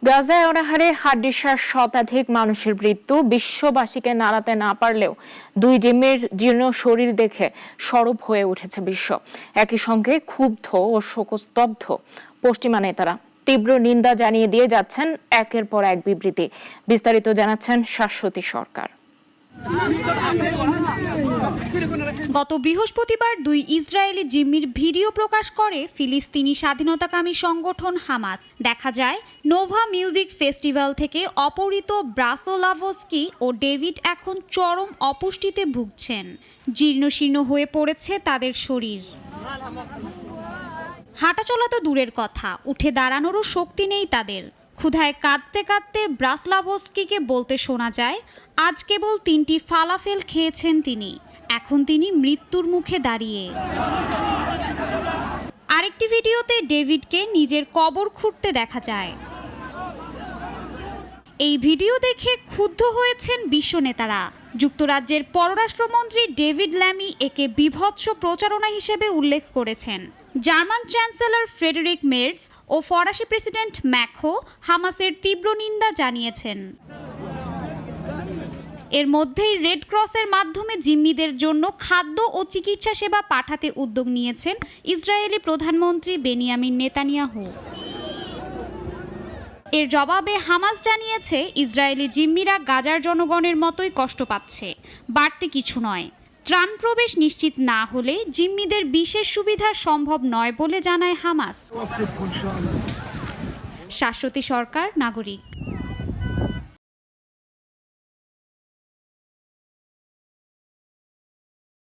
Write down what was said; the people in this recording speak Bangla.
গাজায় অনাহারে হাড্ডিসার শতাধিক মানুষের মৃত্যু, বিশ্ববাসীকে নাড়াতে না পারলেও দুই জিম্মির জীর্ণ শরীর দেখে সরব হয়ে উঠেছে বিশ্ব। একই সঙ্গে ক্ষুব্ধ ও শোকস্তব্ধ পশ্চিমা নেতারা তীব্র নিন্দা জানিয়ে দিয়ে যাচ্ছেন একের পর এক বিবৃতি। বিস্তারিত জানাচ্ছেন শাশ্বতী সরকার। গত বৃহস্পতিবার দুই ইসরায়েলি জিম্মির ভিডিও প্রকাশ করে ফিলিস্তিনি স্বাধীনতাকামী সংগঠন হামাস। দেখা যায় নোভা মিউজিক ফেস্টিভ্যাল থেকে অপহৃত ব্রাসোলাভস্কি ও ডেভিড এখন চরম অপুষ্টিতে ভুগছেন। জীর্ণশীর্ণ হয়ে পড়েছে তাদের শরীর। হাঁটাচলা তো দূরের কথা, উঠে দাঁড়ানোরও শক্তি নেই তাদের। ক্ষুধায় কাঁদতে কাঁদতে ব্রাসলাভস্কিকে বলতে শোনা যায়, আজ কেবল 3টি ফালাফেল খেয়েছেন তিনি। এখন তিনি মৃত্যুর মুখে দাঁড়িয়ে। আরেকটি ভিডিওতে ডেভিডকে নিজের কবর খুঁড়তে দেখা যায়। এই ভিডিও দেখে ক্ষুব্ধ হয়েছেন বিশ্ব নেতারা। যুক্তরাজ্যের পররাষ্ট্রমন্ত্রী ডেভিড ল্যামি একে বীভৎস প্রচারণা হিসেবে উল্লেখ করেছেন। জার্মান চ্যান্সেলর ফ্রেডেরিক মের্জ ও ফরাসি প্রেসিডেন্ট ম্যাক্রো হামাসের তীব্র নিন্দা জানিয়েছেন। এর মধ্যেই রেড ক্রসের মাধ্যমে জিম্মিদের জন্য খাদ্য ও চিকিৎসা সেবা পাঠাতে উদ্যোগ নিয়েছেন ইসরায়েলি প্রধানমন্ত্রী বেনিয়ামিন নেতানিয়াহু। এর জবাবে হামাস জানিয়েছে, ইসরায়েলি জিম্মিরা গাজার জনগণের মতোই কষ্ট পাচ্ছে, বাড়তি কিছু নয়। ত্রাণ প্রবেশ নিশ্চিত না হলে জিম্মিদের বিশেষ সুবিধা সম্ভব নয় বলে জানায় হামাস। শাশ্বতী সরকার, নাগরিক।